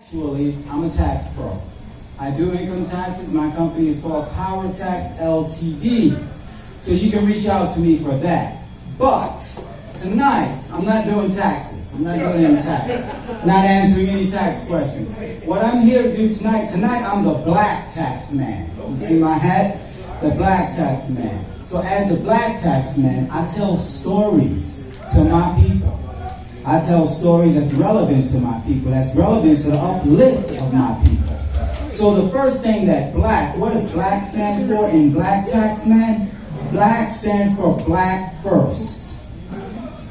Actually, I'm a tax pro. I do income taxes. My company is called Power Tax Ltd. So you can reach out to me for that. But tonight, I'm not doing taxes. I'm not doing any tax. Not answering any tax questions. What I'm here to do tonight, I'm the black tax man. You see my hat? The black tax man. So as the black tax man, I tell stories to my people. I tell stories that's relevant to my people, that's relevant to the uplift of my people. So the first thing that what does black stand for in black tax man? Black stands for black first.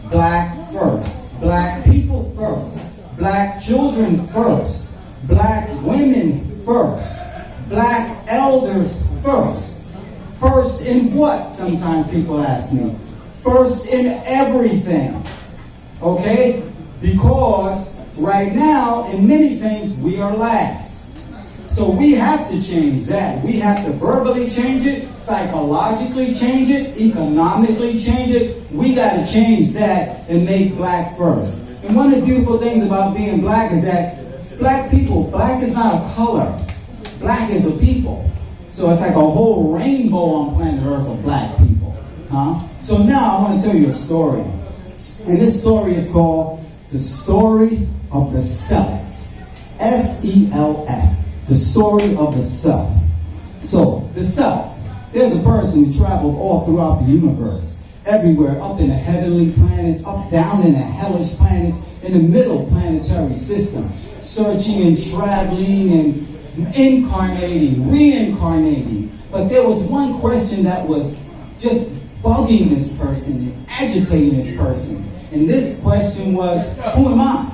Black first. Black people first. Black children first. Black women first. Black elders first. First in what? Sometimes people ask me. First in everything. Okay? Because right now, in many things, we are last. So we have to change that. We have to verbally change it, psychologically change it, economically change it. We got to change that and make black first. And one of the beautiful things about being black is that black is not a color. Black is a people. So it's like a whole rainbow on planet Earth of black people. So now I want to tell you a story. And this story is called The Story of the Self. S-E-L-F. The Story of the Self. So, the self. There's a person who traveled all throughout the universe. Everywhere, up in the heavenly planets, up down in the hellish planets, in the middle planetary system. Searching and traveling and incarnating, reincarnating. But there was one question that was just bugging this person and agitating this person. And this question was, who am I?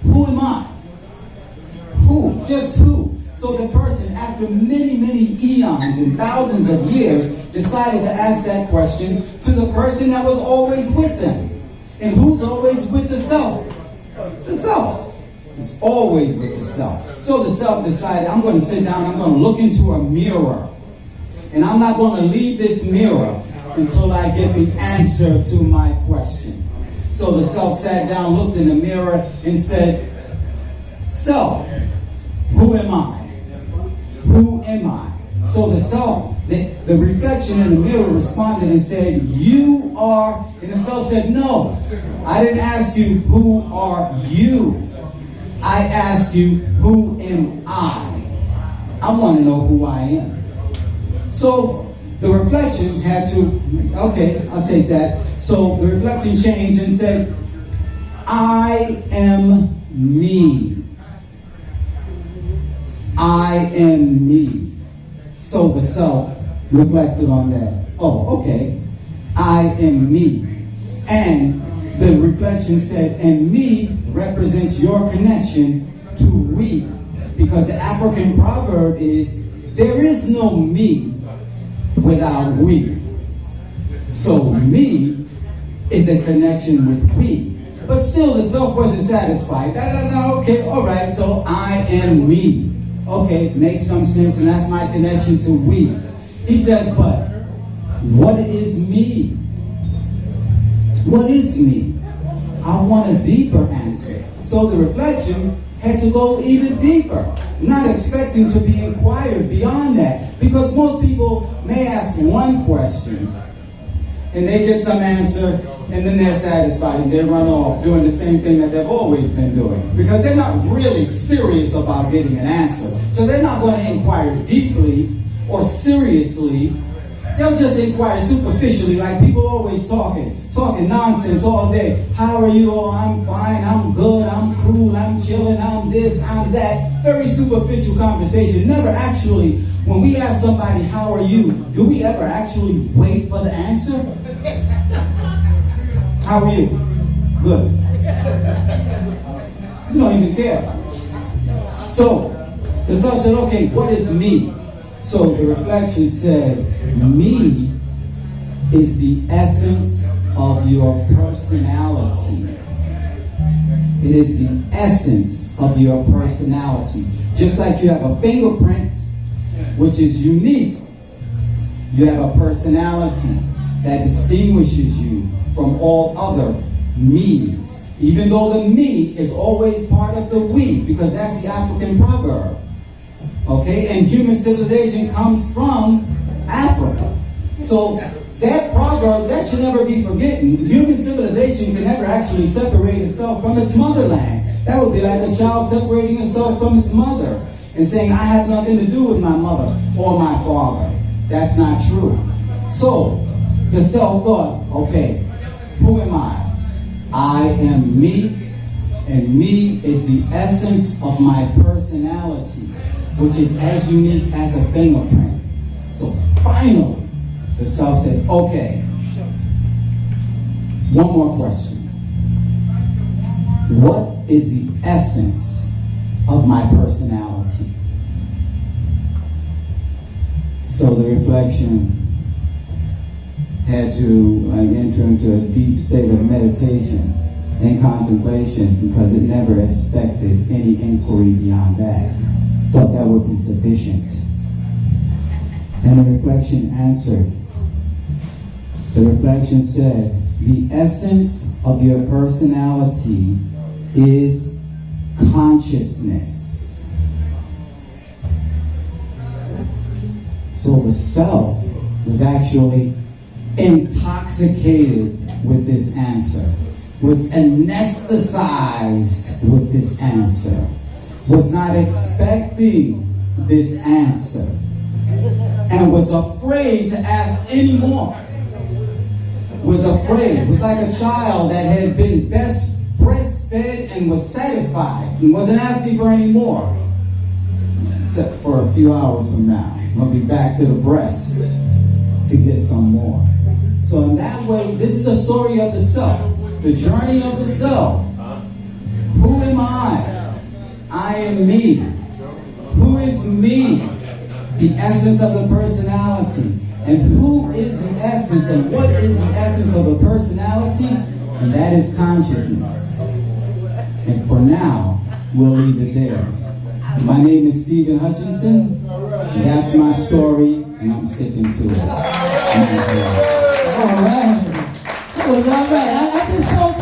Who am I? Who? Just who? So the person, after many, many eons and thousands of years, decided to ask that question to the person that was always with them. And who's always with the self? The self. It's always with the self. So the self decided, I'm going to sit down, I'm going to look into a mirror. And I'm not going to leave this mirror until I get the answer to my question. So the self sat down, looked in the mirror, and said, self, who am I? Who am I? So the self, the reflection in the mirror responded and said, you are, and the self said, no, I didn't ask you, who are you? I asked you, who am I? I want to know who I am. So the reflection had to, okay, I'll take that. So the reflection changed and said, I am me. I am me. So the self reflected on that. Oh, okay. I am me. And the reflection said, and me represents your connection to we. Because the African proverb is, there is no me without we. So me is a connection with we. But still the self wasn't satisfied. Okay, all right, so I am me. Okay, makes some sense, and that's my connection to we. He says, but what is me? What is me? I want a deeper answer. So the reflection had to go even deeper, not expecting to be inquired beyond that. Because most people may ask one question, and they get some answer, and then they're satisfied, and they run off doing the same thing that they've always been doing. Because they're not really serious about getting an answer. So they're not going to inquire deeply or seriously. They'll just inquire superficially, like people always talking nonsense all day. How are you? Oh, I'm fine, I'm good, I'm cool, I'm chilling, I'm this, I'm that. Very superficial conversation. Never actually, when we ask somebody, how are you? Do we ever actually wait for the answer? How are you? Good. You don't even care. So, the self said, okay, what is me? So the reflection said, me is the essence of your personality. It is the essence of your personality. Just like you have a fingerprint, which is unique, you have a personality that distinguishes you from all other me's. Even though the me is always part of the we, because that's the African proverb. Okay? And human civilization comes from Africa. So that proverb, that should never be forgotten. Human civilization can never actually separate itself from its motherland. That would be like a child separating itself from its mother and saying, I have nothing to do with my mother or my father. That's not true. So, the self thought, okay, who am I? I am me, and me is the essence of my personality, which is as unique as a fingerprint. So, finally, the self said, okay, one more question. What is the essence of my personality? So the reflection had to enter into a deep state of meditation and contemplation, because it never expected any inquiry beyond that. Thought that would be sufficient. And the reflection answered. The reflection said, the essence of your personality is consciousness. So the self was actually intoxicated with this answer, was anesthetized with this answer, was not expecting this answer, and was afraid to ask any more. Was afraid. Was like a child that had been breastfed and was satisfied and wasn't asking for any more. Except for a few hours from now, we'll be back to the breast to get some more. So in that way, this is the story of the self, the journey of the self. Who am I? I am me. Who is me? The essence of the personality. And who is the essence, and what is the essence of a personality? And that is consciousness. And for now, we'll leave it there. My name is Stephen Hutchinson. That's my story, and I'm sticking to it. All right. That was all right. I just told